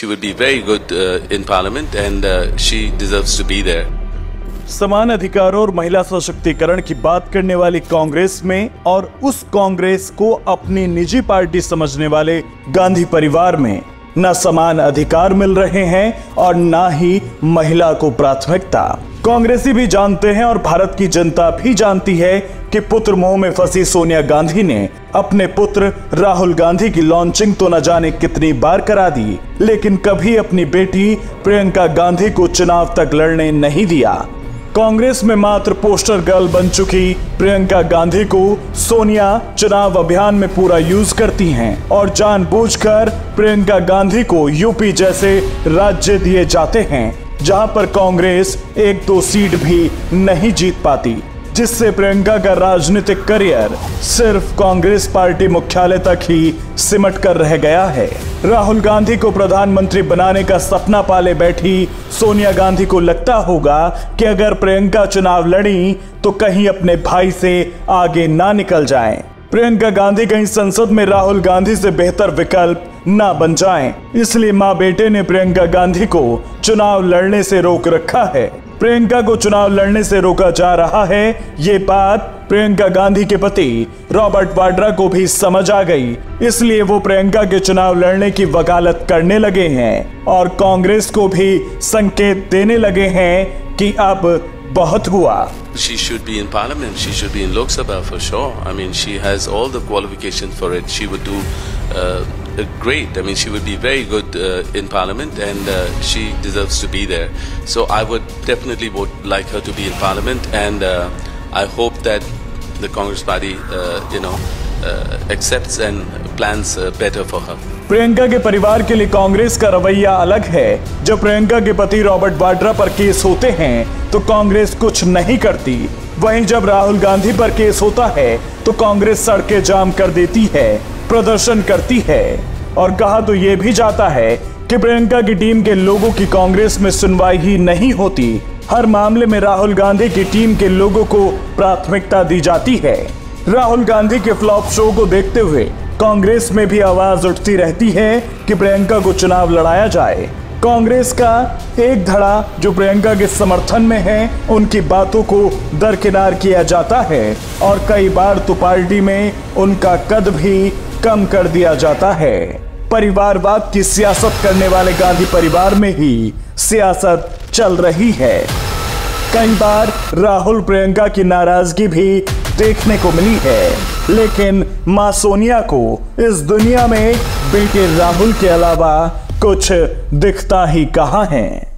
she would be very good in parliament and she deserves to be there. समान अधिकारों और महिला सशक्तिकरण की बात करने वाली कांग्रेस में और उस कांग्रेस को अपनी निजी पार्टी समझने वाले गांधी परिवार में न समान अधिकार मिल रहे हैं और न ही महिला को प्राथमिकता। कांग्रेसी भी जानते हैं और भारत की जनता भी जानती है कि पुत्र मोह में फंसी सोनिया गांधी ने अपने पुत्र राहुल गांधी की लॉन्चिंग तो न जाने कितनी बार करा दी, लेकिन कभी अपनी बेटी प्रियंका गांधी को चुनाव तक लड़ने नहीं दिया। कांग्रेस में मात्र पोस्टर गर्ल बन चुकी प्रियंका गांधी को सोनिया चुनाव अभियान में पूरा यूज करती हैं और जानबूझकर प्रियंका गांधी को यूपी जैसे राज्य दिए जाते हैं जहां पर कांग्रेस 1-2 सीट भी नहीं जीत पाती, जिससे प्रियंका का राजनीतिक करियर सिर्फ कांग्रेस पार्टी मुख्यालय तक ही सिमट कर रह गया है। राहुल गांधी को प्रधानमंत्री बनाने का सपना पाले बैठी सोनिया गांधी को लगता होगा कि अगर प्रियंका चुनाव लड़ी तो कहीं अपने भाई से आगे ना निकल जाएं। प्रियंका गांधी कहीं संसद में राहुल गांधी से बेहतर विकल्प ना बन जाएं। इसलिए मां बेटे ने प्रियंका गांधी को चुनाव लड़ने से रोक रखा है। प्रियंका को चुनाव लड़ने से रोका जा रहा है, ये बात प्रियंका गांधी के पति रॉबर्ट वाड्रा को भी समझ आ गई। इसलिए वो प्रियंका के चुनाव लड़ने की वकालत करने लगे हैं और कांग्रेस को भी संकेत देने लगे हैं कि अब बहुत हुआ। She should be in parliament. She should be in Lok Sabha for sure. I mean, she has all the qualifications for it. She would do great. I mean, she would be very good in parliament, and she deserves to be there. So I would definitely like her to be in parliament, and I hope that the Congress party, accepts and plans better for her. Priyanka के परिवार के लिए कांग्रेस का रवैया अलग है। जब प्रियंका के पति रॉबर्ट वाड्रा पर केस होते हैं तो कांग्रेस कुछ नहीं करती, वहीं जब राहुल गांधी पर केस होता है तो कांग्रेस सड़कें जाम कर देती है, प्रदर्शन करती है। और कहा तो ये भी जाता है कि प्रियंका की टीम के लोगों की कांग्रेस में सुनवाई ही नहीं होती। हर मामले में राहुल गांधी की टीम के लोगों को प्राथमिकता दी जाती है। राहुल गांधी के फ्लॉप शो को देखते हुए कांग्रेस में भी आवाज उठती रहती है कि प्रियंका को चुनाव लड़ाया जाए। कांग्रेस का एक धड़ा जो प्रियंका के समर्थन में है, उनकी बातों को दरकिनार किया जाता है और कई बार तो पार्टी में उनका कद भी कम कर दिया जाता है। परिवारवाद की सियासत करने वाले गांधी परिवार में ही सियासत चल रही है। कई बार राहुल प्रियंका की नाराजगी भी देखने को मिली है, लेकिन मां सोनिया को इस दुनिया में बेटे राहुल के अलावा कुछ दिखता ही कहां है।